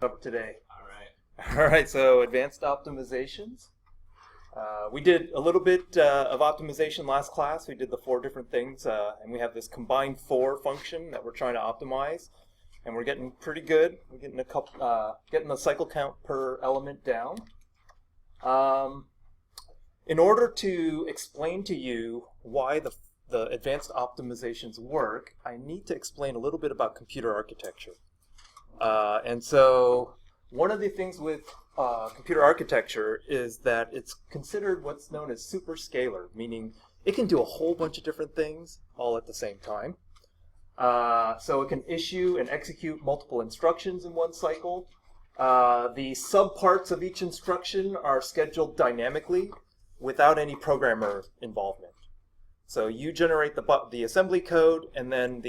Cover today. All right, so advanced optimizations. We did a little bit of optimization last class. We did the 4 different things, and we have this combined for function that we're trying to optimize, and we're getting pretty good. We're getting getting the cycle count per element down. In order to explain to you why the advanced optimizations work, I need to explain a little bit about computer architecture. And so one of the things with computer architecture is that it's considered what's known as superscalar, meaning it can do a whole bunch of different things all at the same time. So it can issue and execute multiple instructions in one cycle. The subparts of each instruction are scheduled dynamically without any programmer involvement. So you generate the assembly code, and then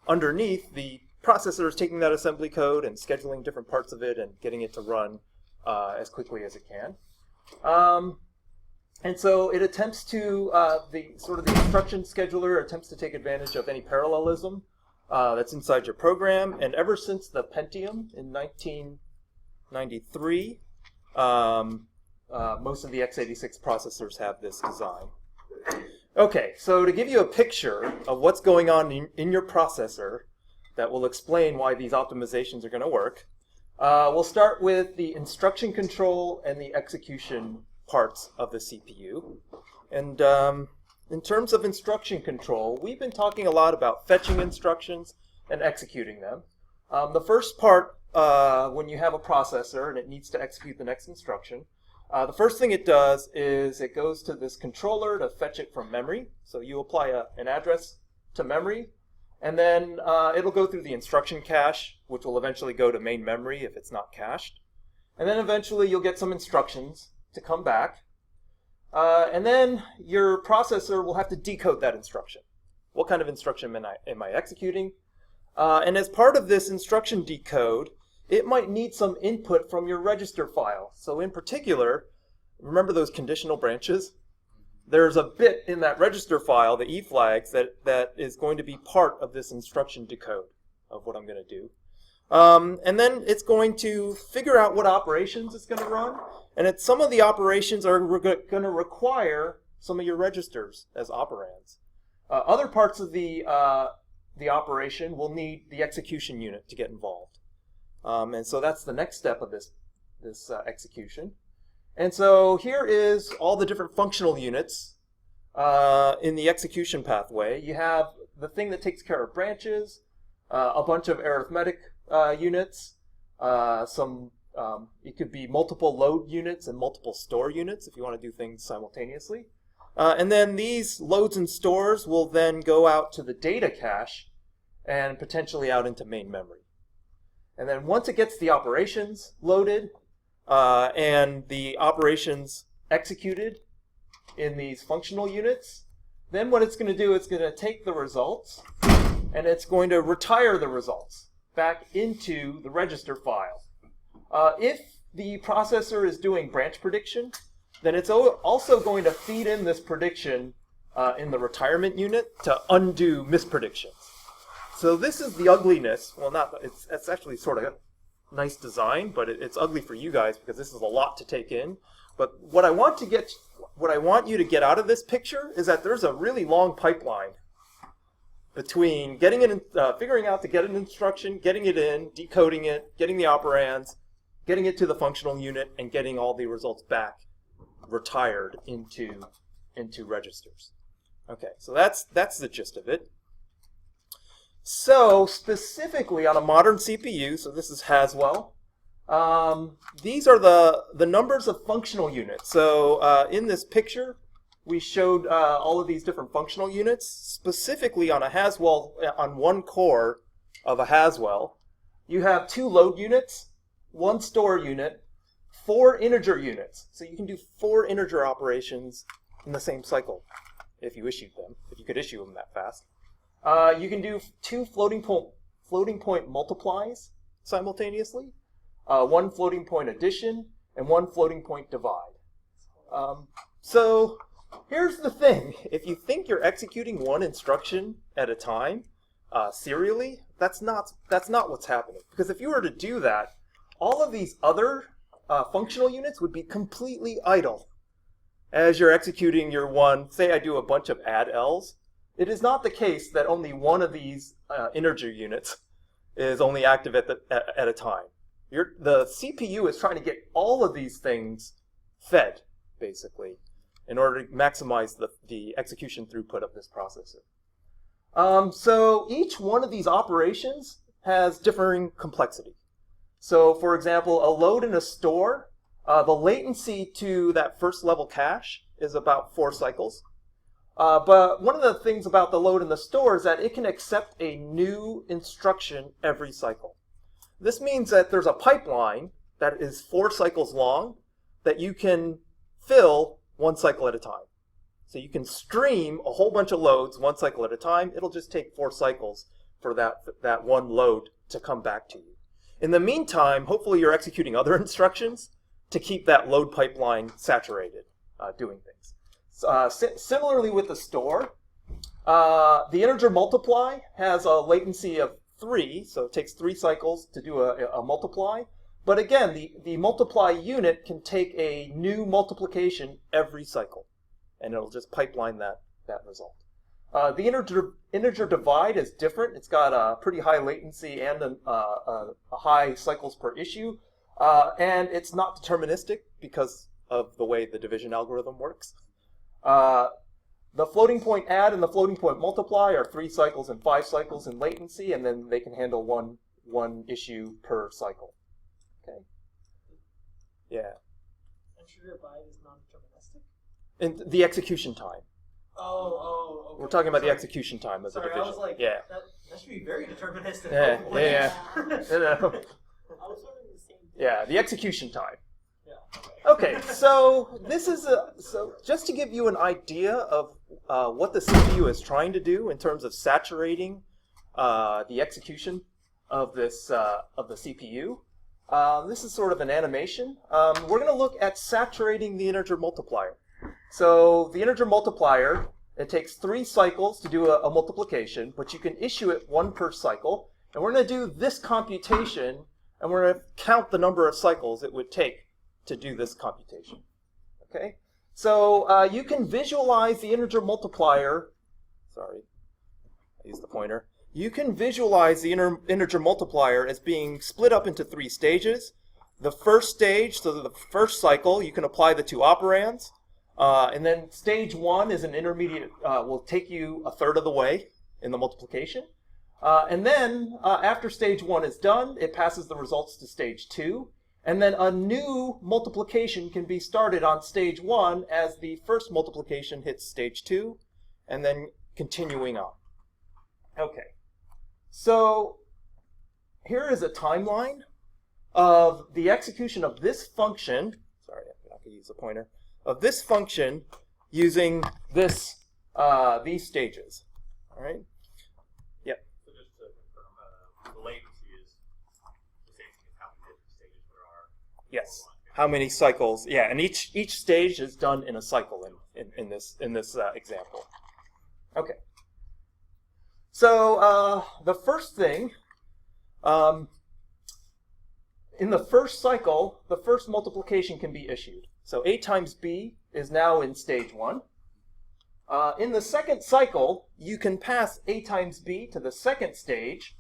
underneath the processor is taking that assembly code and scheduling different parts of it and getting it to run as quickly as it can. And so it attempts to, the instruction scheduler attempts to take advantage of any parallelism that's inside your program. And ever since the Pentium in 1993, most of the x86 processors have this design. Okay, so to give you a picture of what's going on in your processor that will explain why these optimizations are going to work, we'll start with the instruction control and the execution parts of the CPU. And in terms of instruction control, we've been talking a lot about fetching instructions and executing them. The first part, when you have a processor and it needs to execute the next instruction, the first thing it does is it goes to this controller to fetch it from memory. So you apply an address to memory, and then it'll go through the instruction cache, which will eventually go to main memory if it's not cached. And then eventually you'll get some instructions to come back. And then your processor will have to decode that instruction. What kind of instruction am I executing? And as part of this instruction decode, it might need some input from your register file. So in particular, remember those conditional branches? There's a bit in that register file, the E flags, that is going to be part of this instruction decode of what I'm going to do. And then it's going to figure out what operations it's going to run. And some of the operations are going to require some of your registers as operands. Other parts of the operation will need the execution unit to get involved. And so that's the next step of this execution. And so here is all the different functional units in the execution pathway. You have the thing that takes care of branches, a bunch of arithmetic units, it could be multiple load units and multiple store units if you want to do things simultaneously. And then these loads and stores will then go out to the data cache and potentially out into main memory. And then once it gets the operations loaded and the operations executed in these functional units, then what it's going to do, it's going to take the results and it's going to retire the results back into the register file. If the processor is doing branch prediction, then it's also going to feed in this prediction in the retirement unit to undo mispredictions. So this is the ugliness. Well, it's actually sort of a nice design, but it's ugly for you guys because this is a lot to take in. But what I want you to get out of this picture is that there's a really long pipeline between figuring out to get an instruction, getting it in, decoding it, getting the operands, getting it to the functional unit, and getting all the results back retired into registers. Okay, so that's the gist of it. So specifically on a modern CPU, so this is Haswell, these are the numbers of functional units. So in this picture, we showed all of these different functional units. Specifically on a Haswell, on one core of a Haswell, you have 2 load units, 1 store unit, 4 integer units. So you can do 4 integer operations in the same cycle if you could issue them that fast. You can do 2 floating point multiplies simultaneously, 1 floating point addition, and 1 floating point divide. So here's the thing. If you think you're executing one instruction at a time serially, that's not what's happening. Because if you were to do that, all of these other functional units would be completely idle as you're executing your one. Say I do a bunch of add L's. It is not the case that only one of these integer units is only active at a time. The CPU is trying to get all of these things fed, basically, in order to maximize the execution throughput of this processor. So each one of these operations has differing complexity. So for example, a load and a store, the latency to that first level cache is about 4 cycles. But one of the things about the load and the store is that it can accept a new instruction every cycle. This means that there's a pipeline that is 4 cycles long that you can fill 1 cycle at a time. So you can stream a whole bunch of loads 1 cycle at a time. It'll just take 4 cycles for that one load to come back to you. In the meantime, hopefully you're executing other instructions to keep that load pipeline saturated, doing things. Similarly with the store, the integer multiply has a latency of 3, so it takes 3 cycles to do a multiply. But again, the multiply unit can take a new multiplication every cycle, and it'll just pipeline that result. The integer divide is different. It's got a pretty high latency and a high cycles per issue, and it's not deterministic because of the way the division algorithm works. The floating point add and the floating point multiply are 3 cycles and 5 cycles in latency, and then they can handle one issue per cycle. Okay. Yeah. Integer divide is non-deterministic? And the execution time. Okay. We're talking about the execution time of the division. I was like, yeah. That should be very deterministic. Yeah. I was wondering the same thing. Yeah, the execution time. Yeah. Okay, so this is so just to give you an idea of what the CPU is trying to do in terms of saturating the execution of this of the CPU. This is sort of an animation. We're going to look at saturating the integer multiplier. So the integer multiplier, it takes 3 cycles to do a multiplication, but you can issue it 1 per cycle. And we're going to do this computation, and we're going to count the number of cycles it would take to do this computation. Okay? So you can visualize the integer multiplier. Sorry, I used the pointer. You can visualize the integer multiplier as being split up into 3 stages. The first stage, so the first cycle, you can apply the 2 operands. And then stage 1 is an intermediate, will take you a third of the way in the multiplication. And then after stage 1 is done, it passes the results to stage 2. And then a new multiplication can be started on stage 1 as the first multiplication hits stage 2, and then continuing on. Okay. So here is a timeline of the execution of this function. Sorry, I could use a pointer. Of this function using this these stages. All right. Yep. So just to confirm, the latency is the same thing as how many different stages there are. Yes. How many cycles? Yeah, and each stage is done in a cycle in this example. Okay. So the first thing, in the first cycle, the first multiplication can be issued. So A times B is now in stage 1. In the second cycle, you can pass A times B to the second stage,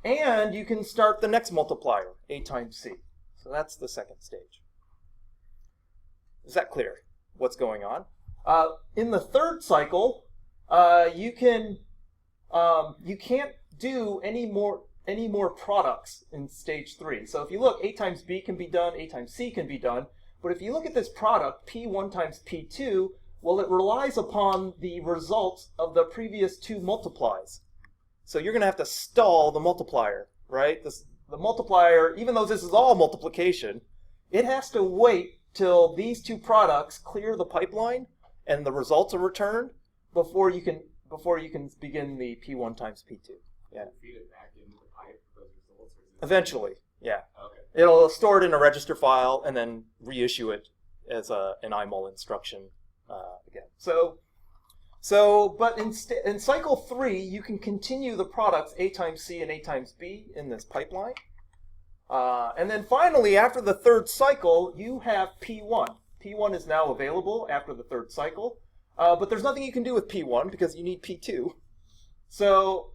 and you can start the next multiplier, A times C. So that's the second stage. Is that clear, what's going on? In the third cycle, you can't do any more products in stage 3. So if you look, A times B can be done, A times C can be done. But if you look at this product, P1 times P2, well, it relies upon the results of the previous 2 multiplies. So you're going to have to stall the multiplier, right? The multiplier, even though this is all multiplication, it has to wait till these 2 products clear the pipeline and the results are returned before you can begin the P1 times P2. Yeah. Feed it back into the pipe for those results? Eventually, yeah. Okay. It'll store it in a register file and then reissue it as an IMUL instruction again. But in cycle 3, you can continue the products A times C and A times B in this pipeline. And then finally, after the third cycle, you have P1. P1 is now available after the third cycle. But there's nothing you can do with P1 because you need P2. So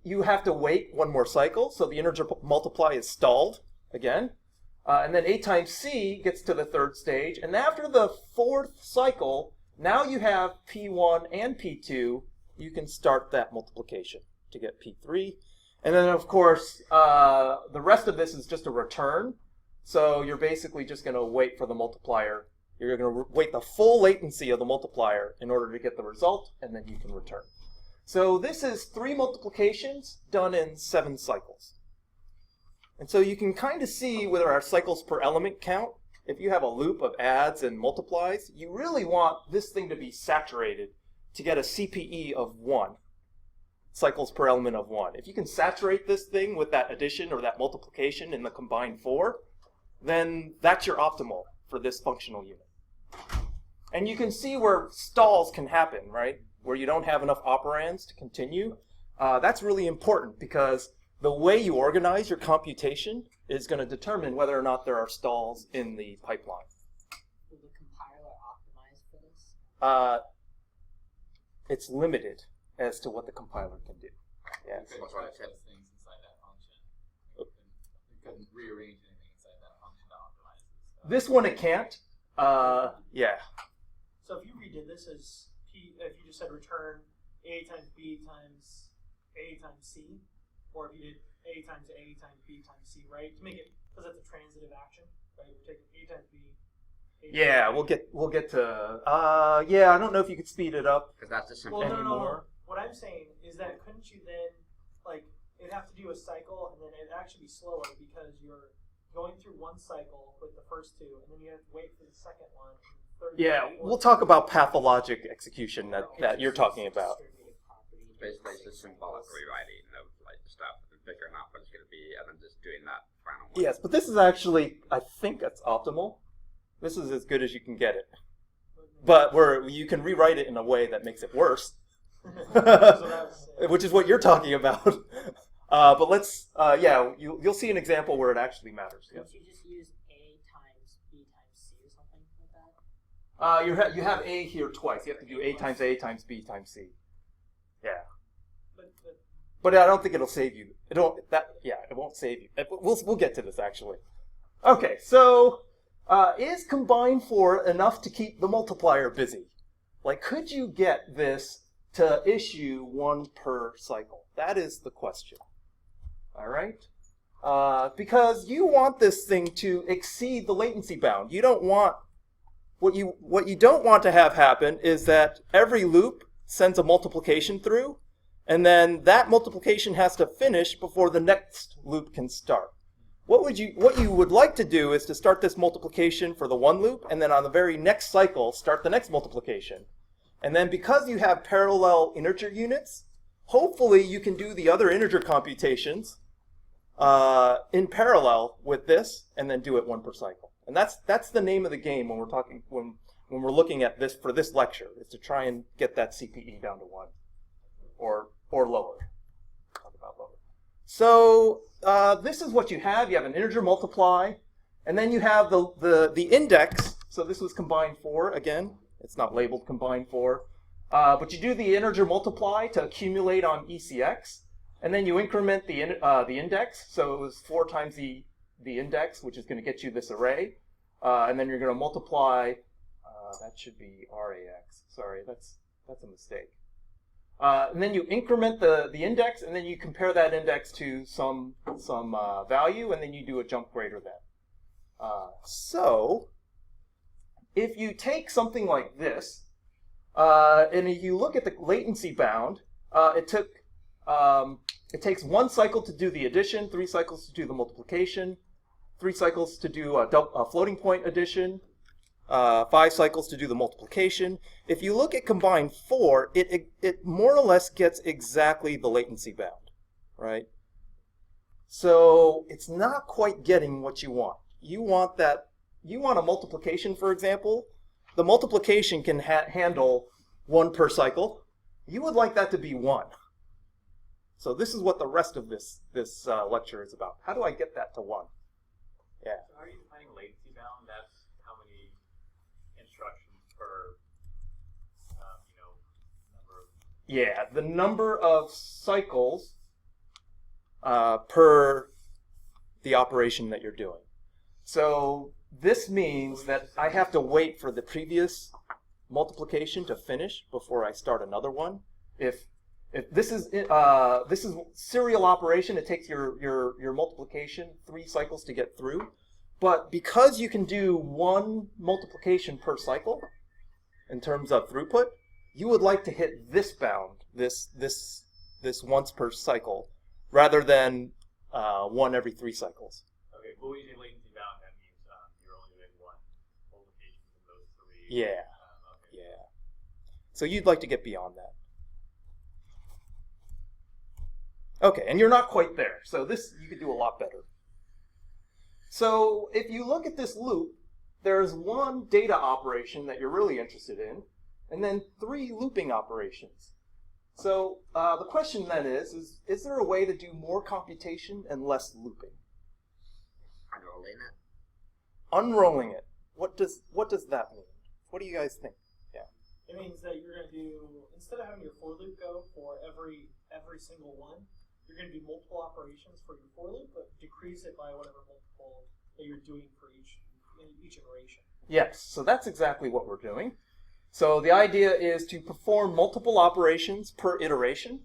you have to wait one more cycle. So the integer multiply is stalled again. And then A times C gets to the third stage. And after the fourth cycle, now you have P1 and P2. You can start that multiplication to get P3. And then, of course, the rest of this is just a return. So you're basically just going to wait for the multiplier. You're going to wait the full latency of the multiplier in order to get the result, and then you can return. So this is 3 multiplications done in 7 cycles. And so you can kind of see with our cycles per element count, if you have a loop of adds and multiplies, you really want this thing to be saturated to get a CPE of 1. Cycles per element of 1. If you can saturate this thing with that addition or that multiplication in the combined 4, then that's your optimal for this functional unit. And you can see where stalls can happen, right? Where you don't have enough operands to continue. That's really important because the way you organize your computation is going to determine whether or not there are stalls in the pipeline. Will the compiler optimize for this? It's limited as to what the compiler can do. Yes. You couldn't type those things inside that function. You couldn't rearrange anything inside that function to optimize this. This one it can't. Yeah. So if you redid this as P, if you just said return A times B times A times C, or if you did A times B times C, right? To make it, because that's a transitive action, right? We're taking A times B. Yeah, we'll get to. Yeah, I don't know if you could speed it up. Because that's just simple. Well, no. anymore. What I'm saying is that couldn't you then, like, it'd have to do a cycle, and then it'd actually be slower because you're going through one cycle with the first 2, and then you have to wait for the second one. Third Yeah, one, we'll talk about pathologic execution that you're talking about. Basically, it's just symbolic rewriting of like stuff and figuring out what it's going to be, and then just doing that final one. Yes, but this is actually, I think that's optimal. This is as good as you can get it. But you can rewrite it in a way that makes it worse. Which is what you're talking about. But let's, you'll see an example where it actually matters. Yes. Can't you just use A times B times C or something like that? You have A here twice. You have to do A times B times C. Yeah. But I don't think it'll save you. It won't save you. We'll get to this actually. Okay, so is combine 4 enough to keep the multiplier busy? Like, could you get this to issue 1 per cycle? That is the question. All right? Because you want this thing to exceed the latency bound. You don't want what you don't want to have happen is that every loop sends a multiplication through, and then that multiplication has to finish before the next loop can start. What you would like to do is to start this multiplication for the one loop, and then on the very next cycle, start the next multiplication. And then because you have parallel integer units, hopefully you can do the other integer computations in parallel with this, and then do it 1 per cycle. And that's the name of the game when we're looking at this for this lecture, is to try and get that CPE down to 1 or lower. Talk about lower. So this is what you have. You have an integer multiply, and then you have the index. So this was combined 4 again. It's not labeled combined 4. But you do the integer multiply to accumulate on ECX, and then you increment the index. So it was 4 times the index, which is going to get you this array. And then you're going to multiply. That should be RAX. Sorry, that's a mistake. And then you increment the index, and then you compare that index to some value, and then you do a jump greater than. So if you take something like this, and if you look at the latency bound, it takes 1 cycle to do the addition, 3 cycles to do the multiplication, 3 cycles to do a floating point addition, 5 cycles to do the multiplication. If you look at combine 4, it more or less gets exactly the latency bound, right? So it's not quite getting what you want. You want a multiplication, for example. The multiplication can handle 1 per cycle. You would like that to be 1. So this is what the rest of this lecture is about. How do I get that to 1? Yeah. So how are you defining latency bound? That's how many instructions per, number of. Yeah, the number of cycles per the operation that you're doing. So this means that I have to wait for the previous multiplication to finish before I start another one. If this is serial operation, it takes your multiplication 3 cycles to get through. But because you can do 1 multiplication per cycle in terms of throughput, you would like to hit this bound, this once per cycle, rather than 1 every 3 cycles. Okay, but when you say latency bound, that means you're only doing 1 multiplication from those 3. Yeah. Okay. Yeah. So you'd like to get beyond that. Okay, and you're not quite there. So this, you could do a lot better. So if you look at this loop, there's 1 data operation that you're really interested in, and then 3 looping operations. So the question then is there a way to do more computation and less looping? Unrolling it. Unrolling it. What does that mean? What do you guys think? Yeah. It means that you're going to do, instead of having your for loop go for every single one, you're going to do multiple operations for your for loop, but decrease it by whatever multiple that you're doing for each iteration. Yes, so that's exactly what we're doing. So the idea is to perform multiple operations per iteration,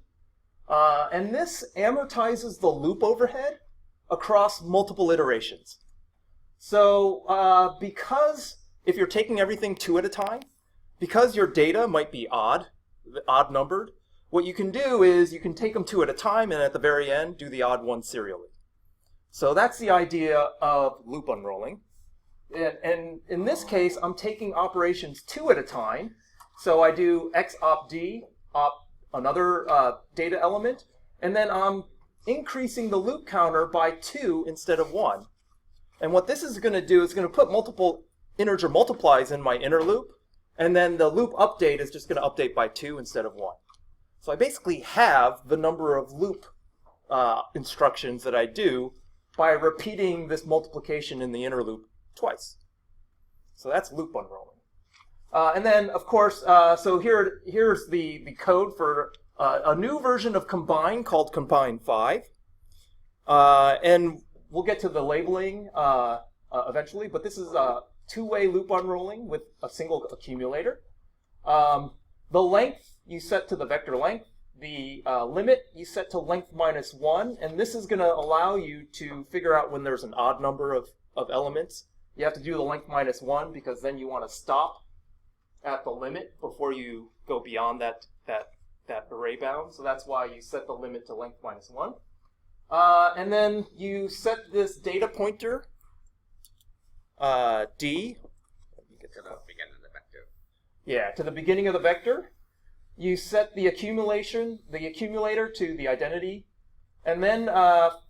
and this amortizes the loop overhead across multiple iterations. So because if you're taking everything 2 at a time, because your data might be odd numbered, what you can do is you can take them 2 at a time and at the very end do the odd one serially. So that's the idea of loop unrolling. And in this case, I'm taking operations 2 at a time. So I do x op d, op another data element, and then I'm increasing the loop counter by 2 instead of 1. And what this is going to do is going to put multiple integer multiplies in my inner loop, and then the loop update is just going to update by 2 instead of 1. So I basically have the number of loop instructions that I do by repeating this multiplication in the inner loop twice. So that's loop unrolling. And then, of course, so here's the code for a new version of Combine called Combine 5. And we'll get to the labeling eventually, but this is a 2-way loop unrolling with a single accumulator. The length you set to the vector length. The limit you set to length minus 1, and this is going to allow you to figure out when there's an odd number of elements. You have to do the length minus 1 because then you want to stop at the limit before you go beyond that array bound. So that's why you set the limit to length minus 1. And then you set this data pointer, D. To the beginning of the vector. Yeah, to the beginning of the vector. You set the accumulator to the identity, and then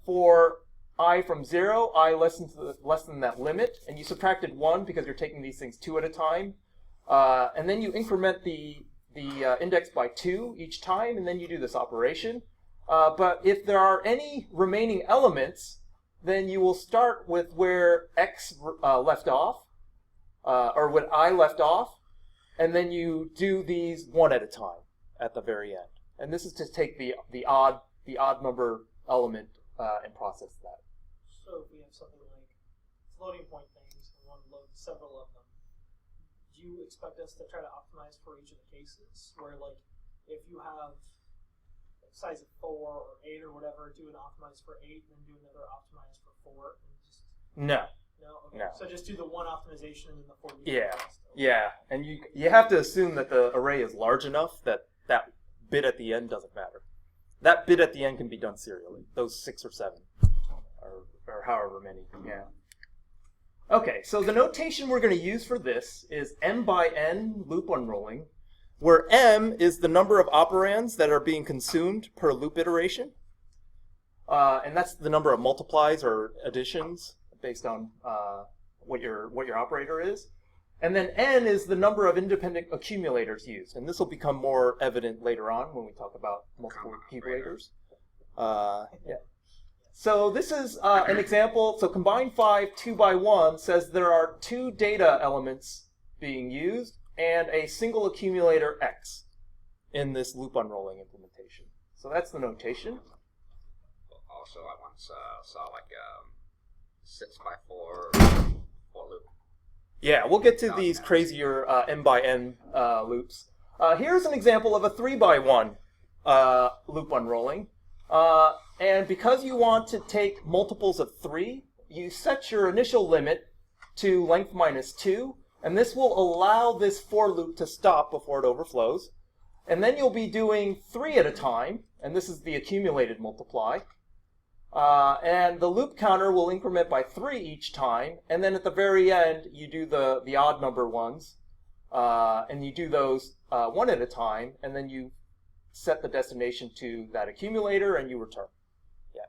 for I from 0, I less than that limit, and you subtracted 1 because you're taking these things 2 at a time, and then you increment the index by 2 each time, and then you do this operation. But if there are any remaining elements, then you will start with where x left off, or when I left off, and then you do these 1 at a time at the very end. And this is to take the odd number element and process that. So if we have something like floating point things and want to load several of them, do you expect us to try to optimize for each of the cases? Where like if you have size of 4 or 8 or whatever, do an optimize for 8 and then do another optimize for 4 and just No. No? Okay. No. So just do the one optimization and then the 4 loop. Yeah. Yeah, and you have to assume that the array is large enough that that bit at the end doesn't matter. That bit at the end can be done serially. Those 6 or 7, or however many. Yeah. Okay, so the notation we're going to use for this is m by n loop unrolling, where m is the number of operands that are being consumed per loop iteration, and that's the number of multiplies or additions based on what your operator is. And then n is the number of independent accumulators used. And this will become more evident later on when we talk about multiple accumulators. Yeah. So this is an example. So combine 5 2 by 1 says there are 2 data elements being used and a single accumulator X in this loop unrolling implementation. So that's the notation. Also, I once saw like 6 by 4 for loop. Yeah, we'll get to these crazier n by n loops. Here's an example of a 3 by 1 loop unrolling. And because you want to take multiples of 3, you set your initial limit to length minus 2, and this will allow this for loop to stop before it overflows. And then you'll be doing 3 at a time, and this is the accumulated multiply. And the loop counter will increment by 3 each time, and then at the very end, you do the odd number ones, and you do those 1 at a time, and then you set the destination to that accumulator, and you return. Yeah.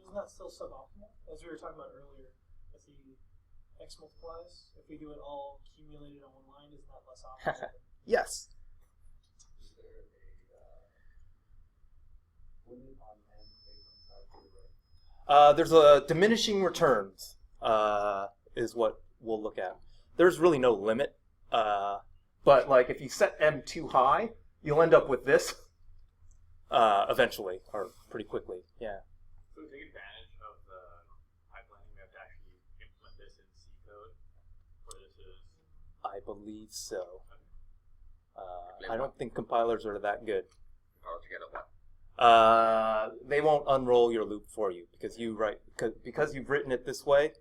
Isn't that still suboptimal? As we were talking about earlier, with the X multiplies, if we do it all accumulated on one line, isn't that less optimal? Yes. Is there a limit on n based on size of the array? There's a diminishing returns is what we'll look at. There's really no limit, but like if you set m too high, you'll end up with this eventually, or pretty quickly. Yeah. So to take advantage of the pipelining, we have to actually implement this in C code, or this is. I believe so. I don't think compilers are that good. Or together what? They won't unroll your loop for you because because you've written it this way.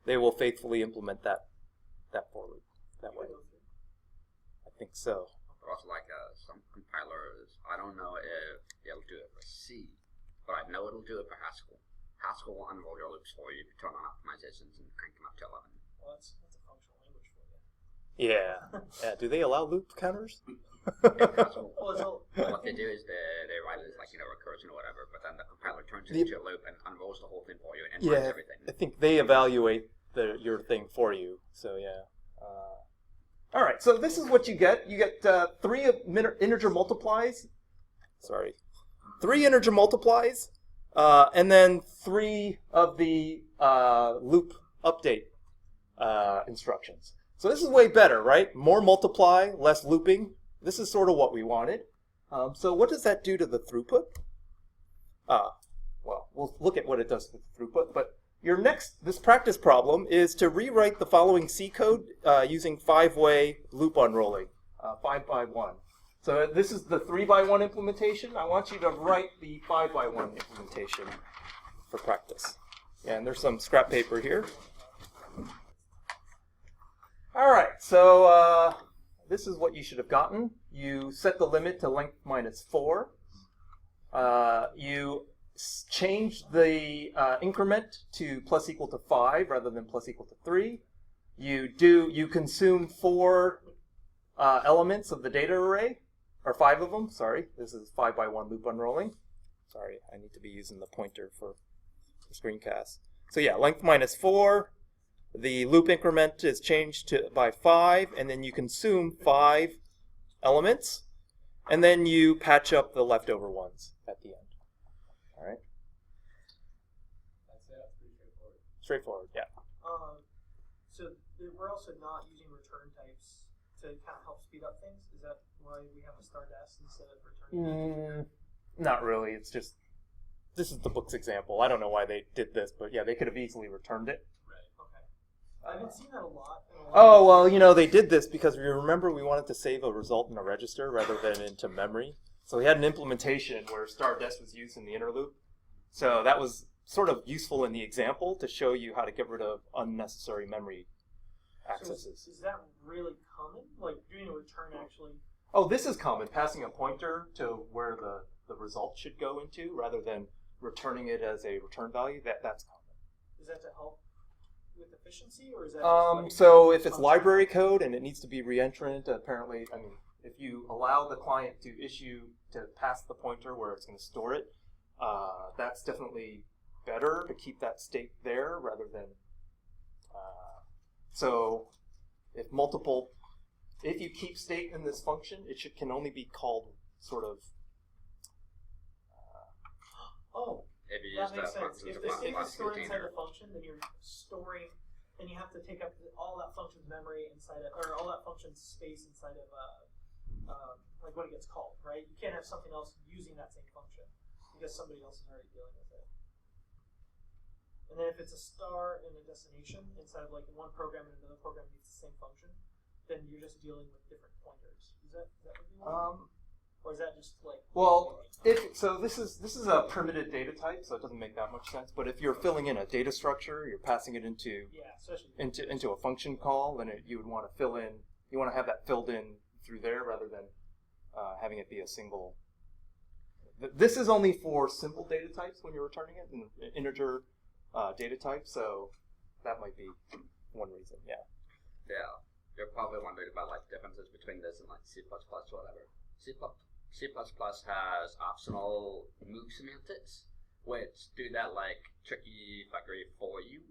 They will faithfully implement that for loop that way. I think so. Or also like some compilers, I don't know if it'll do it for C, but I know it'll do it for Haskell. Haskell will unroll your loops for you, turn on optimizations, and crank them up to 11. Well, that's a functional language for you. Yeah. Yeah. Do they allow loop counters? Haskell, Well, what they do is they write it as like, recursion or whatever, but then the compiler turns it into a loop and unrolls the whole thing for you and runs everything. I think they evaluate your thing for you. So yeah. All right. So this is what you get. You get 3 integer multiplies. Sorry, 3 integer multiplies, and then 3 of the loop update instructions. So this is way better, right? More multiply, less looping. This is sort of what we wanted. So what does that do to the throughput? Well, we'll look at what it does to the throughput, but this practice problem is to rewrite the following C code using 5-way loop unrolling, 5 by 1. So this is the 3 by 1 implementation. I want you to write the 5 by 1 implementation for practice. And there's some scrap paper here. All right, so this is what you should have gotten. You set the limit to length minus 4. You change the increment to plus equal to 5 rather than plus equal to 3. You consume 4 elements of the data array, or 5 of them. Sorry, this is 5 by 1 loop unrolling. Sorry, I need to be using the pointer for the screencast. So yeah, length minus 4. The loop increment is changed by 5, and then you consume 5 elements, and then you patch up the leftover ones at the end. All right. That's pretty straightforward. Straightforward, yeah. So we're also not using return types to kind of help speed up things. Is that why we have a start s instead of return? Not really. It's just this is the book's example. I don't know why they did this, but yeah, they could have easily returned it. I've been seeing that a lot. Oh, well, they did this because you remember we wanted to save a result in a register rather than into memory. So we had an implementation where start s was used in the inner loop. So that was sort of useful in the example to show you how to get rid of unnecessary memory accesses. So is that really common? Like doing a return actually? Oh, this is common, passing a pointer to where the result should go into rather than returning it as a return value. That's common. Is that to help with efficiency, or is that so if it's library code and it needs to be reentrant, apparently, if you allow the client to pass the pointer where it's going to store it, that's definitely better to keep that state there rather than so if you keep state in this function, it can only be called sort of if you That use the makes sense. functions If of it's one stored inside container. the function, then you're storing, then you have to take up all that function's memory inside of, or all that function's space inside of, like when it gets called, right? You can't have something else using that same function because somebody else is already dealing with it. And then if it's a star and a destination inside of like one program and another program needs the same function, then you're just dealing with different pointers. Is that what you want? Or is that just like? Well, so this is a primitive data type, so it doesn't make that much sense. But if you're filling in a data structure, you're passing it into a function call, then you would want to fill in. You want to have that filled in through there rather than having it be a single. This is only for simple data types when you're returning it, an integer data type. So that might be one reason. Yeah. Yeah, you're probably wondering about like differences between this and like C++ or whatever. C++ has optional move semantics, which do that like tricky fuckery for you.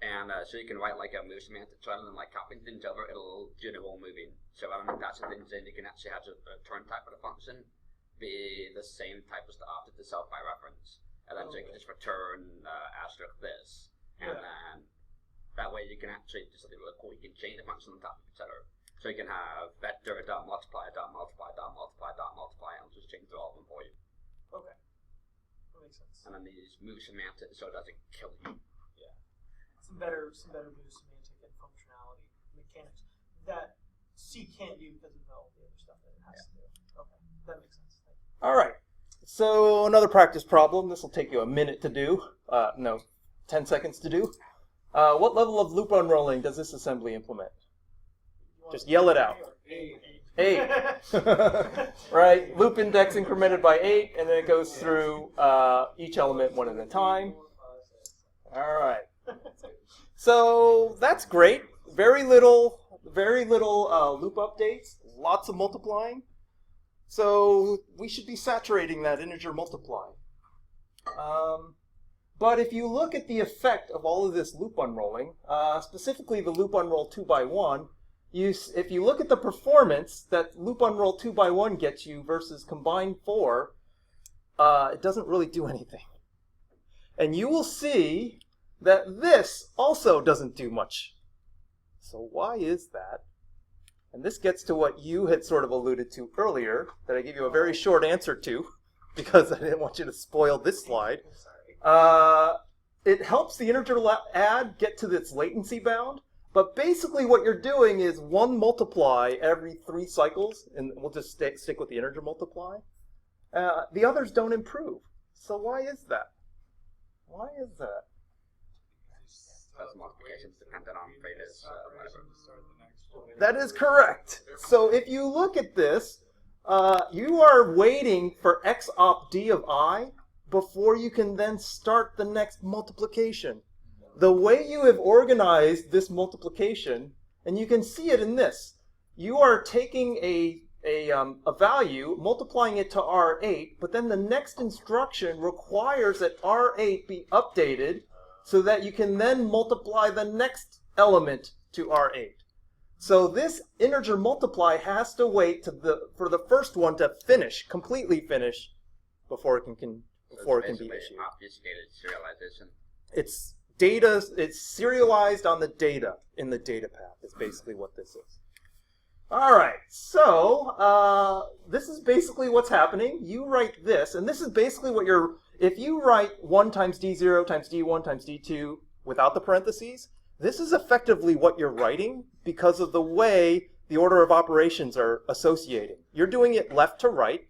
And so you can write like a move semantic rather than like copying things over, it'll do the whole moving. So rather than attaching things in, you can actually have the return type of the function be the same type as the object itself by reference. And then so you can just return asterisk this. And then that way you can actually do something really cool. You can change the function on top of each other. So you can have vector dot multiply dot multiply dot multiply dot multiply, and it'll just change through all of them for you. Okay, that makes sense. And then these move semantics so it doesn't kill you. Some better move semantic and functionality mechanics that C can't do because of all the other stuff that it has to do. Okay, that makes sense. All right. So another practice problem. This will take you a minute to do. No, 10 seconds to do. What level of loop unrolling does this assembly implement? Just yell it out. 8. Right. Loop index incremented by 8, and then it goes through each element one at a time. All right. So that's great. Very little loop updates. Lots of multiplying. So we should be saturating that integer multiply. But if you look at the effect of all of this loop unrolling, specifically the loop unroll 2x1, if you look at the performance that loop unroll 2x1 gets you versus combine 4, it doesn't really do anything. And you will see that this also doesn't do much. So why is that? And this gets to what you had sort of alluded to earlier, that I gave you a very short answer to, because I didn't want you to spoil this slide. It helps the integer add get to its latency bound, but basically what you're doing is one multiply every 3 cycles, and we'll just stick with the integer multiply. The others don't improve. So why is that? Why is that? As multiplications dependent on previous whatever. That is correct. So if you look at this, you are waiting for x op d of I before you can then start the next multiplication. The way you have organized this multiplication, and you can see it in this, you are taking a value, multiplying it to R8, but then the next instruction requires that R8 be updated so that you can then multiply the next element to R8. So this integer multiply has to wait for the first one to completely finish, before it can be issued. Obfuscated serialization. It's serialized on the data in the data path. Is basically what this is. All right, so this is basically what's happening. You write this, and this is basically what if you write 1 times d0 times d1 times d2 without the parentheses, this is effectively what you're writing because of the way the order of operations are associating. You're doing it left to right.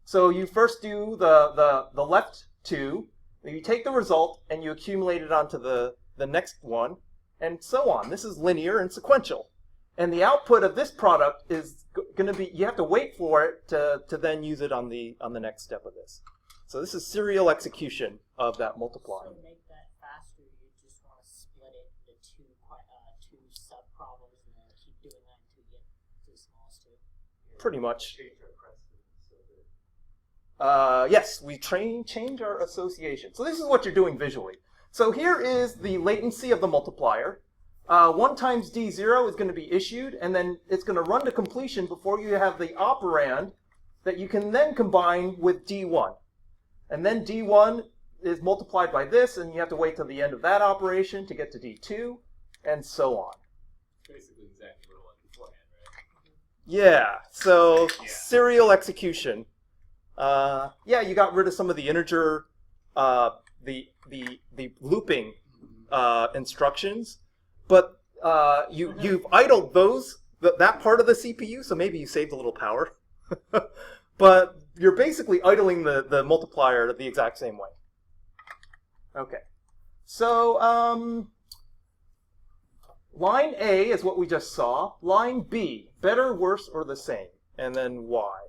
So you first do the left 2, then you take the result and you accumulate it onto the next one, and so on. This is linear and sequential. And the output of this product is going to be, you have to wait for it to then use it on the next step of this. So this is serial execution of that multiply. So to make that faster, you just want to split it into two sub-problems and then keep doing that until you get to the smallest two. Pretty much. Change our precedence so that Yes, we change our association. So this is what you're doing visually. So here is the latency of the multiplier. 1 times d0 is going to be issued, and then it's going to run to completion before you have the operand that you can then combine with d1. And then D1 is multiplied by this, and you have to wait till the end of that operation to get to D2, and so on. Basically exactly what it was beforehand, right? Yeah, so Yeah. serial execution. Yeah, you got rid of some of the integer, the looping instructions, but you've idled that part of the CPU, so maybe you saved a little power. But you're basically idling the multiplier the exact same way. Okay, so line A is what we just saw. Line B, better, worse, or the same, and then why?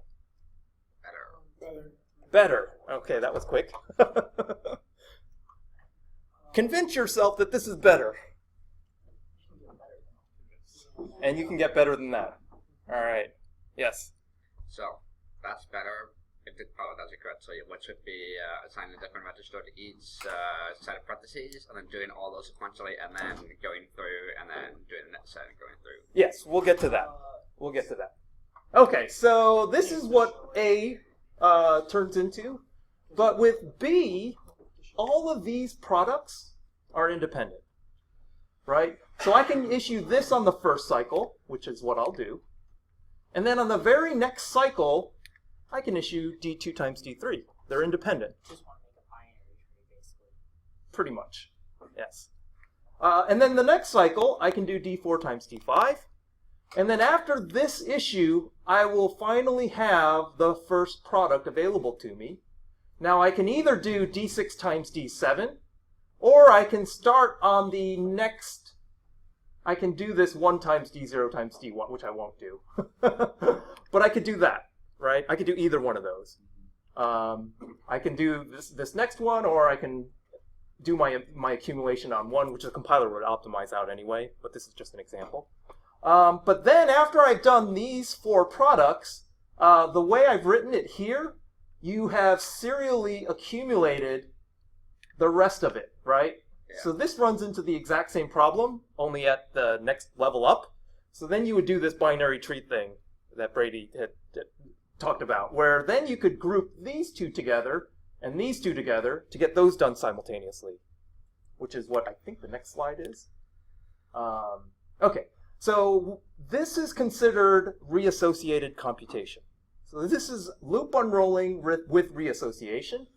Better. Better. Okay, that was quick. Convince yourself that this is better. And you can get better than that. All right. Yes. So that's better if the power does it correct. So what should be assigning a different register to each set of parentheses, and then doing all those sequentially, and then going through, and then doing the next set and going through. Yes, we'll get to that. We'll get to that. Okay, so this is what A turns into. But with B, all of these products are independent, right? So I can issue this on the first cycle, which is what I'll do. And then on the very next cycle, I can issue D2 times D3. They're independent. Just want to make a binary tree, basically. Pretty much, yes. And then the next cycle, I can do D4 times D5. And then after this issue, I will finally have the first product available to me. Now I can either do D6 times D7, or I can start on the next, I can do this 1 times D0 times D1, which I won't do. But I could do that, right? I could do either one of those. I can do this next one, or I can do my accumulation on one, which the compiler would optimize out anyway, but this is just an example. But then after I've done these 4 products, the way I've written it here, you have serially accumulated the rest of it, right? Yeah. So this runs into the exact same problem, only at the next level up. So then you would do this binary tree thing that Brady had talked about, where then you could group these two together and these two together to get those done simultaneously, which is what I think the next slide is. Okay, so this is considered reassociated computation. So this is loop unrolling with reassociation.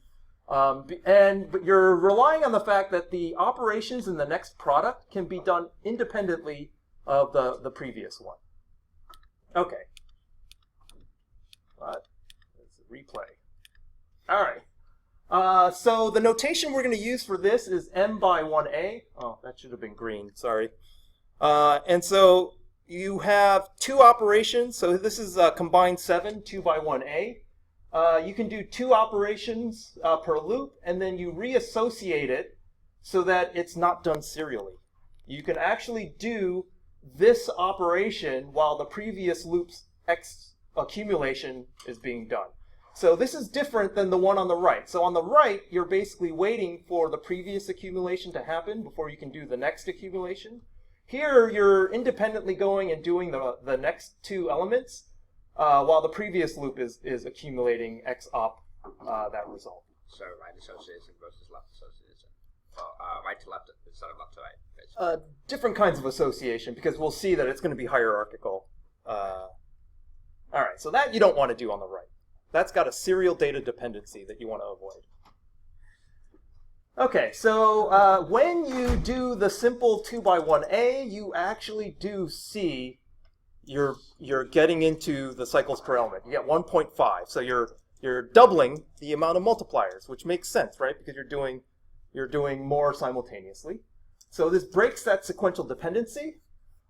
But you're relying on the fact that the operations in the next product can be done independently of the previous one. Okay. It's a replay. All right. So the notation we're going to use for this is m by 1a. Oh, that should have been green. Sorry. And so you have 2 operations. So this is combined 7, 2 by 1a. You can do 2 operations per loop, and then you reassociate it so that it's not done serially. You can actually do this operation while the previous loop's accumulation is being done. So this is different than the one on the right. So on the right, you're basically waiting for the previous accumulation to happen before you can do the next accumulation. Here, you're independently going and doing the next 2 elements, while the previous loop is accumulating x op that result. So right association versus left association. Right to left instead of left to right, basically. Different kinds of association, because we'll see that it's going to be hierarchical. All right, so that you don't want to do on the right. That's got a serial data dependency that you want to avoid. Okay, so when you do the simple 2 by 1a, you actually do see you're getting into the cycles per element. You get 1.5, so you're doubling the amount of multipliers, which makes sense, right? Because you're doing more simultaneously. So this breaks that sequential dependency,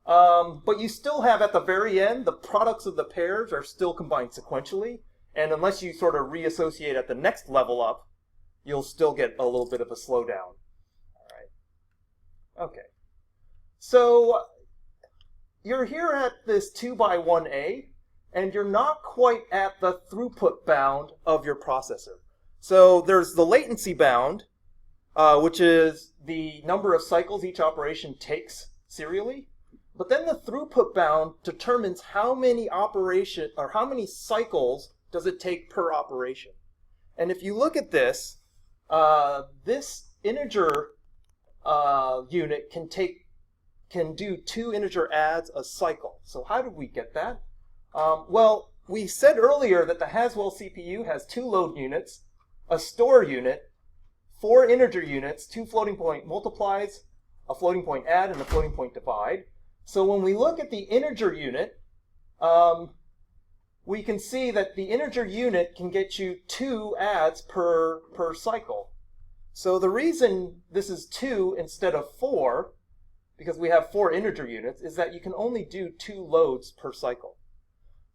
but you still have at the very end the products of the pairs are still combined sequentially, and unless you sort of reassociate at the next level up, you'll still get a little bit of a slowdown. All right. Okay. So you're here at this 2 by 1a, and you're not quite at the throughput bound of your processor. So there's the latency bound, which is the number of cycles each operation takes serially. But then the throughput bound determines how many cycles does it take per operation. And if you look at this, this integer unit can do 2 integer adds a cycle. So how did we get that? Well, we said earlier that the Haswell CPU has 2 load units, a store unit, 4 integer units, 2 floating point multiplies, a floating point add, and a floating point divide. So when we look at the integer unit, we can see that the integer unit can get you 2 adds per cycle. So the reason this is 2 instead of 4, because we have 4 integer units, is that you can only do 2 loads per cycle.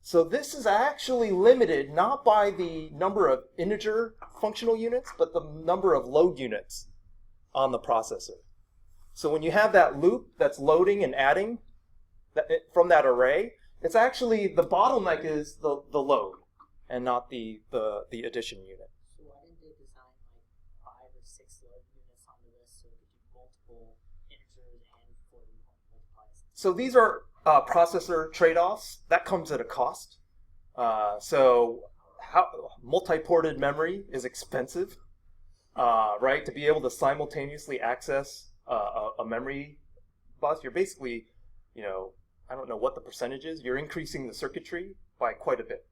So this is actually limited not by the number of integer functional units, but the number of load units on the processor. So when you have that loop that's loading and adding from that array, it's actually the bottleneck is the load and not the addition unit. So why didn't they design like 5 or 6 load units onto this so it could do multiple integers and floating point multiplies? So these are processor trade-offs. That comes at a cost. So multi-ported memory is expensive, right? To be able to simultaneously access a memory bus, you're basically, I don't know what the percentage is. You're increasing the circuitry by quite a bit.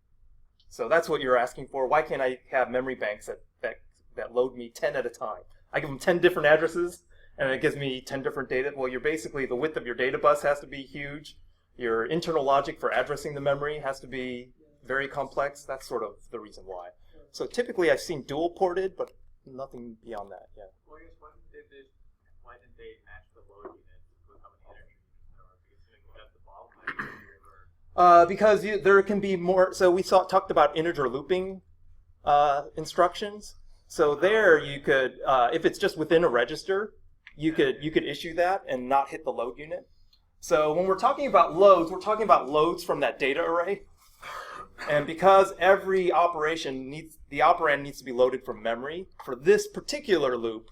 So that's what you're asking for. Why can't I have memory banks that load me 10 at a time? I give them 10 different addresses, and it gives me 10 different data. Well, the width of your data bus has to be huge. Your internal logic for addressing the memory has to be very complex. That's sort of the reason why. So typically I've seen dual ported, but nothing beyond that, yeah. Well, I guess why didn't they match the load units with how many energy units there are? Because that's the bottleneck. Because there can be more. So we talked about integer looping instructions. So there you could, if it's just within a register, you could issue that and not hit the load unit. So when we're talking about loads, we're talking about loads from that data array. And because every operation the operand needs to be loaded from memory, for this particular loop,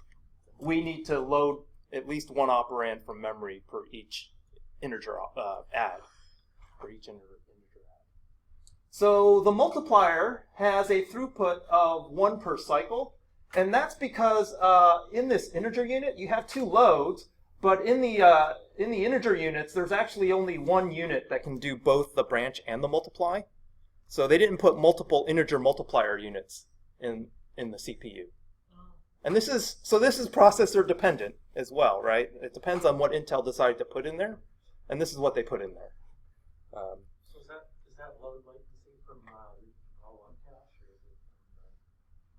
we need to load at least one operand from memory per each integer add. For each integer add. So the multiplier has a throughput of 1 per cycle, and that's because in this integer unit you have 2 loads, but in the integer units there's actually only 1 unit that can do both the branch and the multiply. So they didn't put multiple integer multiplier units in the CPU. And this is processor dependent as well, right? It depends on what Intel decided to put in there, and this is what they put in there. So is that load latency from L1 cache, or is it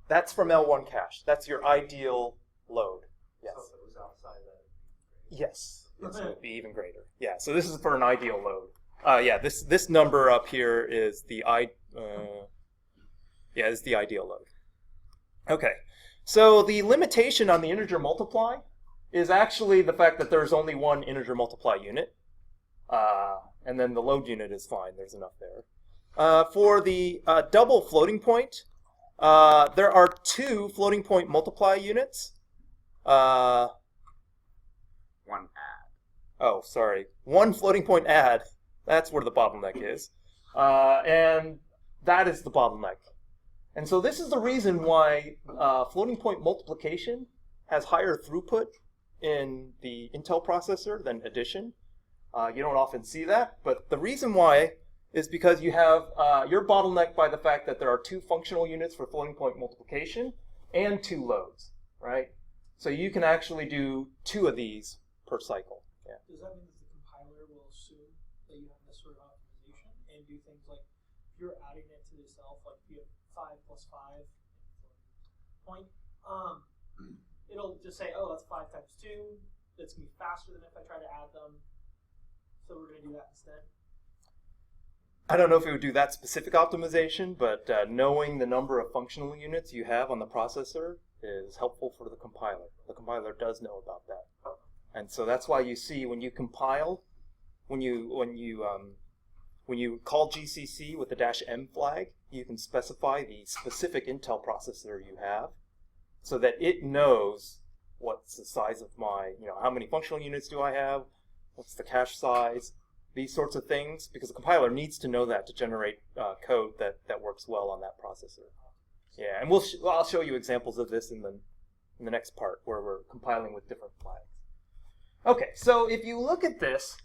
from That's from L1 cache. That's your ideal load. Yes. So if it was outside that, it'd be great. Yes. It would be even greater. Yeah. So this is for an ideal load. Yeah. This number up here is the this is the ideal load. Okay. So the limitation on the integer multiply is actually the fact that there's only 1 integer multiply unit. And then the load unit is fine. There's enough there. For the double floating point, there are 2 floating point multiply units. 1 add. Oh, sorry. 1 floating point add. That's where the bottleneck is. And that is the bottleneck. And so this is the reason why floating point multiplication has higher throughput in the Intel processor than addition. You don't often see that, but the reason why is because you have your bottleneck by the fact that there are 2 functional units for floating point multiplication and 2 loads, right? So you can actually do 2 of these per cycle. Yeah. Does that mean that the compiler will assume that you have this sort of optimization and do things like if you're adding it to itself, like if you have 5 plus 5 point, it'll just say, oh, that's 5 times 2. That's going to be faster than if I try to add them. So we're going to do that instead. I don't know if it would do that specific optimization, but knowing the number of functional units you have on the processor is helpful for the compiler. The compiler does know about that. And so that's why you see when you compile, when you call GCC with the -m flag, you can specify the specific Intel processor you have so that it knows what's the size of my, how many functional units do I have, what's the cache size, these sorts of things, because the compiler needs to know that to generate code that works well on that processor. Yeah, and I'll show you examples of this in the next part where we're compiling with different flags. Okay, so if you look at this,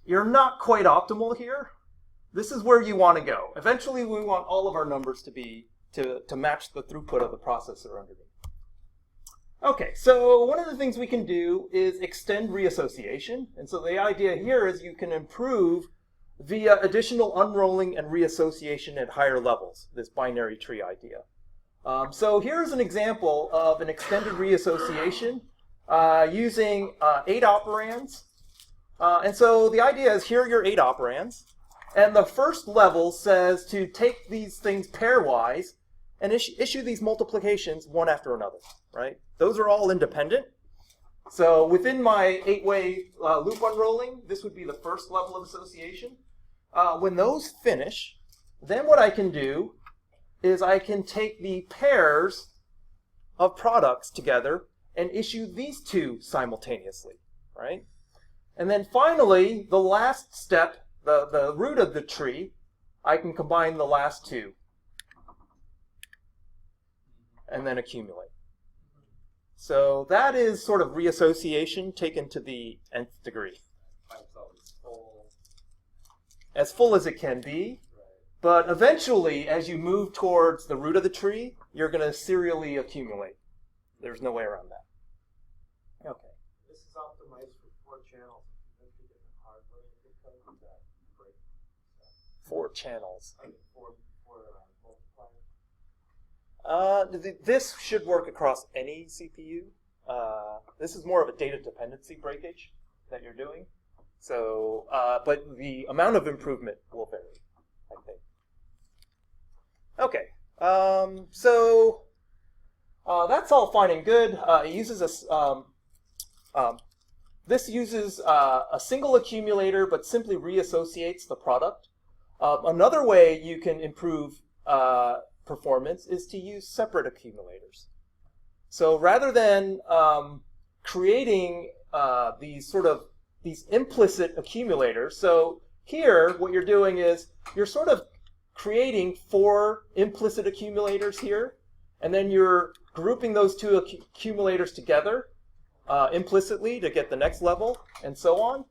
you're not quite optimal here. This is where you want to go. Eventually, we want all of our numbers to be to match the throughput of the processor underneath. Okay, so one of the things we can do is extend reassociation. And so the idea here is you can improve via additional unrolling and reassociation at higher levels, this binary tree idea. So here's an example of an extended reassociation using 8 operands. And so the idea is here are your 8 operands. And the first level says to take these things pairwise and issue these multiplications one after another, right? Those are all independent. So within my 8-way loop unrolling, this would be the first level of association. When those finish, then what I can do is I can take the pairs of products together and issue these 2 simultaneously, right? And then finally, the last step, the root of the tree, I can combine the last 2 and then accumulate. So that is sort of reassociation taken to the nth degree. As full as it can be, but eventually, as you move towards the root of the tree, you're going to serially accumulate. There's no way around that. Okay. This is optimized for 4 channels. Different hardware that break. 4 channels. I mean, 4 multipliers. This should work across any CPU. This is more of a data dependency breakage that you're doing. So, but the amount of improvement will vary, I think. Okay, so that's all fine and good. It uses this uses a single accumulator, but simply reassociates the product. Another way you can improve performance is to use separate accumulators. So rather than creating these implicit accumulators, so here what you're doing is you're sort of creating 4 implicit accumulators here, and then you're grouping those 2 accumulators together implicitly to get the next level, and so on.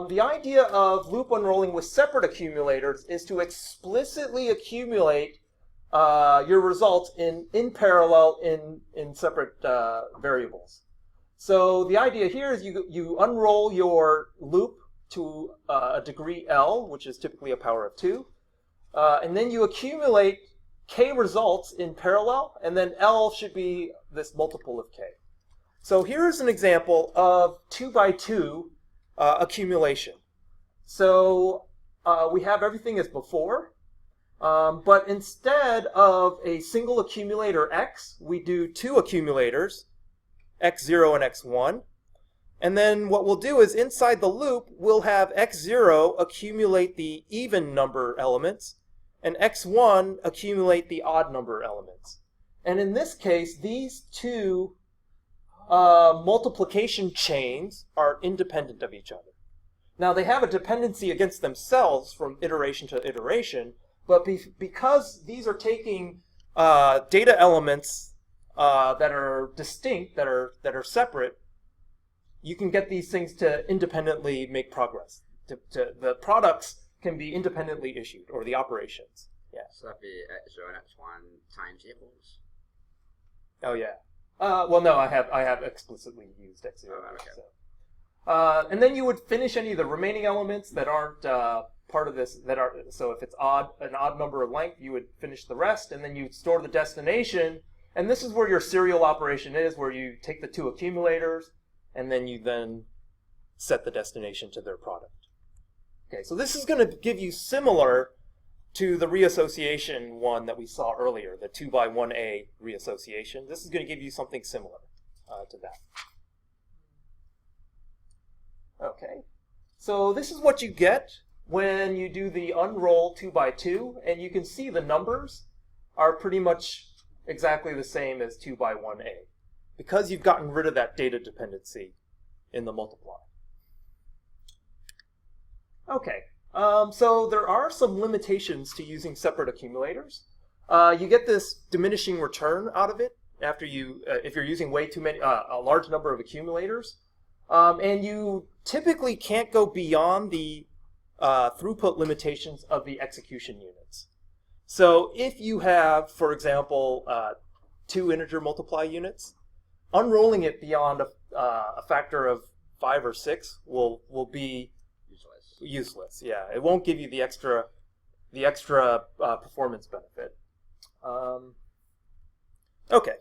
The idea of loop unrolling with separate accumulators is to explicitly accumulate your results in parallel in separate variables. So the idea here is you unroll your loop to a degree L, which is typically a power of 2, and then you accumulate k results in parallel, and then L should be this multiple of k. So here's an example of 2x2 accumulation. So we have everything as before, but instead of a single accumulator x, we do 2 accumulators, x0 and x1. And then what we'll do is inside the loop, we'll have x0 accumulate the even number elements, and x1 accumulate the odd number elements. And in this case, these 2 multiplication chains are independent of each other. Now, they have a dependency against themselves from iteration to iteration, but because these are taking data elements that are distinct, that are separate, you can get these things to independently make progress. The products can be independently issued, or the operations. Yeah. So that'd be x0 and x1 times equals. Oh yeah. Well, no, I have explicitly used x0. Oh, okay. So. And then you would finish any of the remaining elements that aren't part of this. So if it's an odd number of length, you would finish the rest, and then you'd store the destination. And this is where your serial operation is, where you take the 2 accumulators, and then you set the destination to their product. Okay, so this is going to give you similar to the reassociation one that we saw earlier, the 2x1a reassociation. This is going to give you something similar to that. Okay, so this is what you get when you do the unroll 2x2, and you can see the numbers are pretty much exactly the same as 2x1a, because you've gotten rid of that data dependency in the multiply. Okay, so there are some limitations to using separate accumulators. you get this diminishing return out of it after you, if you're using way too many, a large number of accumulators. And you typically can't go beyond the throughput limitations of the execution units. So if you have, for example, 2 integer multiply units, unrolling it beyond a factor of 5 or 6 will be useless. Yeah, it won't give you the extra performance benefit. Okay,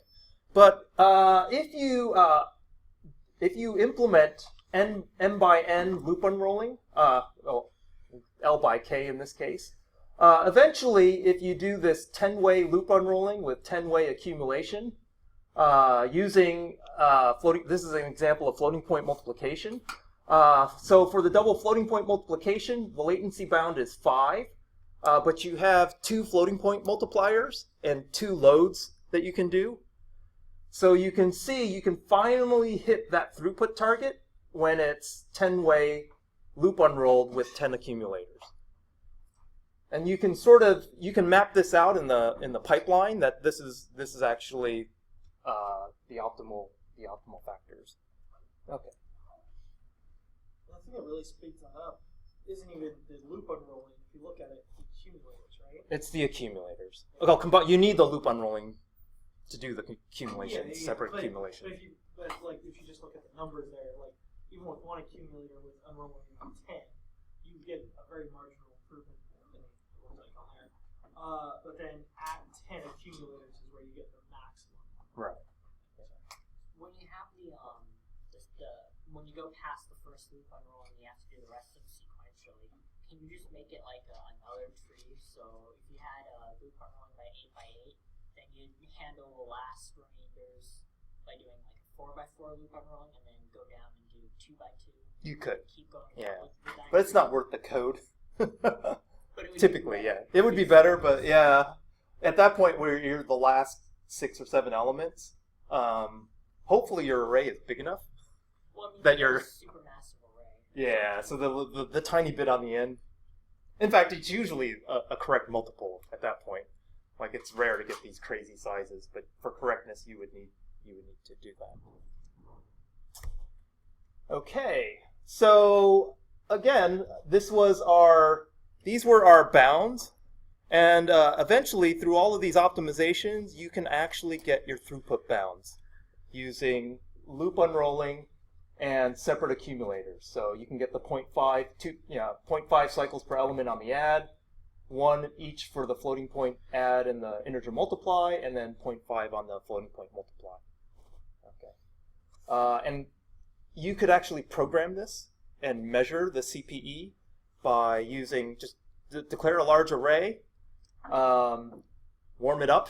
but if you implement n by n loop unrolling, L by k in this case, eventually, if you do this 10-way loop unrolling with 10-way accumulation, using floating, this is an example of floating point multiplication. So for the double floating point multiplication, the latency bound is 5, but you have 2 floating point multipliers and 2 loads that you can do. So you can see you can finally hit that throughput target when it's 10-way loop unrolled with 10 accumulators. And you can map this out in the pipeline that this is actually the optimal factors. Okay. The thing that really speeds that up isn't even the loop unrolling. If you look at it, the accumulators, right? It's the accumulators. Okay, you need the loop unrolling to do the accumulation, separate accumulation. But if you just look at the numbers there, like even with 1 accumulator with unrolling 10, you get a very marginal improvement in it looks like on there. But then at 10 accumulators is where you get the maximum. Right. When you have when you go past the first loop unroll and you have to do the rest of it sequentially, can you just make it like another tree? So if you had a loop unrolling by 8 by 8, then you handle the last remainders by doing like a 4 by 4 loop unrolling and then go down and do 2 by 2. You could. Keep going. Yeah. With But it's not worth the code. But it would Typically, yeah. It would be better, but yeah. At that point where you're the last 6 or 7 elements, hopefully your array is big enough. Well, I mean, that you're supermassive array. Yeah, so the tiny bit on the end. In fact, it's usually a correct multiple at that point. Like it's rare to get these crazy sizes, but for correctness, you would need to do that. Okay, so again, these were our bounds, and eventually, through all of these optimizations, you can actually get your throughput bounds using loop unrolling and separate accumulators. So you can get the 0.5 cycles per element on the add, 1 each for the floating point add and the integer multiply, and then 0.5 on the floating point multiply. Okay. And you could actually program this and measure the CPE by using just declare a large array, warm it up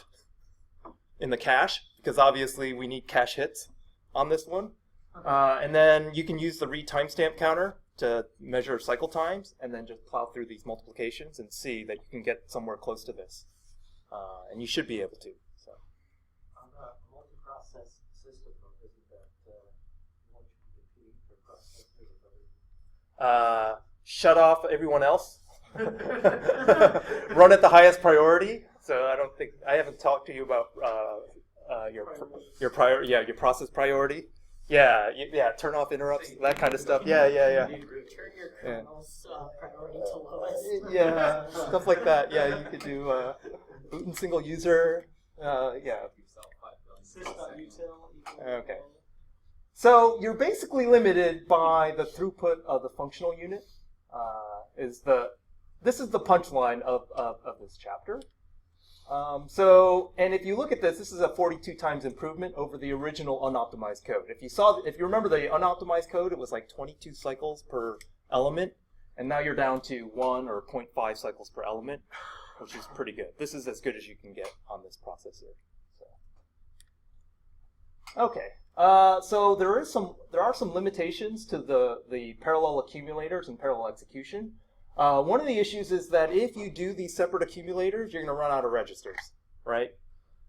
in the cache, because obviously we need cache hits on this one. And then you can use the read timestamp counter to measure cycle times, and then just plow through these multiplications and see that you can get somewhere close to this. And you should be able to. So. On a multi-process system, isn't that what you compete for processors of other? Shut off everyone else. Run at the highest priority. So I haven't talked to you about your process priority. Yeah, turn off interrupts, that kind of stuff. Yeah. Turn your kernel's priority to lowest. Yeah, stuff like that. Yeah, you could do boot and single user. Okay. So you're basically limited by the throughput of the functional unit. This is the punchline of this chapter. And if you look at this is a 42 times improvement over the original unoptimized code. If you remember the unoptimized code, it was like 22 cycles per element, and now you're down to 1 or 0.5 cycles per element, which is pretty good. This is as good as you can get on this processor. Okay, so there are some limitations to the parallel accumulators and parallel execution. One of the issues is that if you do these separate accumulators, you're going to run out of registers, right?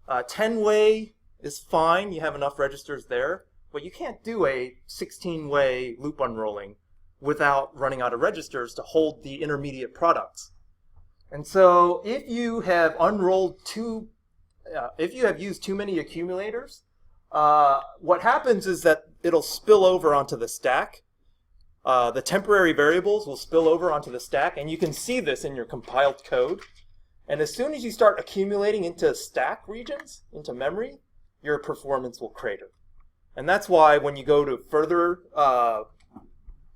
10-way is fine. You have enough registers there. But you can't do a 16-way loop unrolling without running out of registers to hold the intermediate products. And so if you have if you have used too many accumulators, what happens is that it'll spill over onto the stack. The temporary variables will spill over onto the stack, and you can see this in your compiled code. And as soon as you start accumulating into stack regions, into memory, your performance will crater. And that's why when you go to further,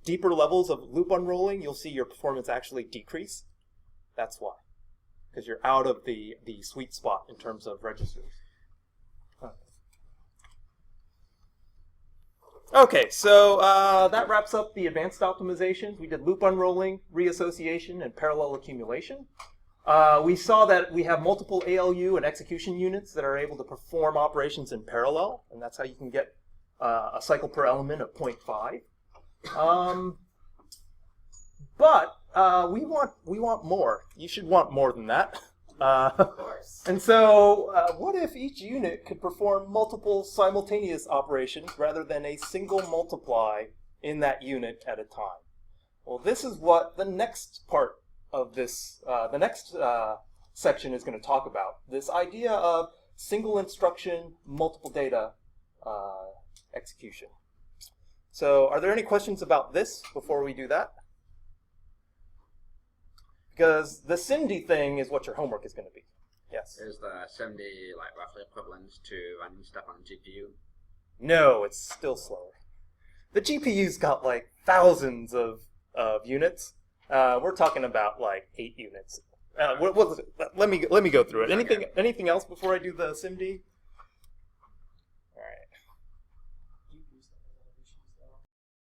deeper levels of loop unrolling, you'll see your performance actually decrease. That's why. Because you're out of the sweet spot in terms of registers. Okay, so that wraps up the advanced optimizations. We did loop unrolling, reassociation, and parallel accumulation. We saw that we have multiple ALU and execution units that are able to perform operations in parallel, and that's how you can get a cycle per element of 0.5. But we want more. You should want more than that. And so, what if each unit could perform multiple simultaneous operations rather than a single multiply in that unit at a time? Well, this is what the next part of this, the next section is going to talk about. This idea of single instruction, multiple data execution. So, are there any questions about this before we do that? Because the SIMD thing is what your homework is going to be. Yes? Is the SIMD like roughly equivalent to running stuff on GPU? No, it's still slower. The GPU's got like thousands of units. We're talking about like 8 units. What was it? Let me go through it. Anything else before I do the SIMD?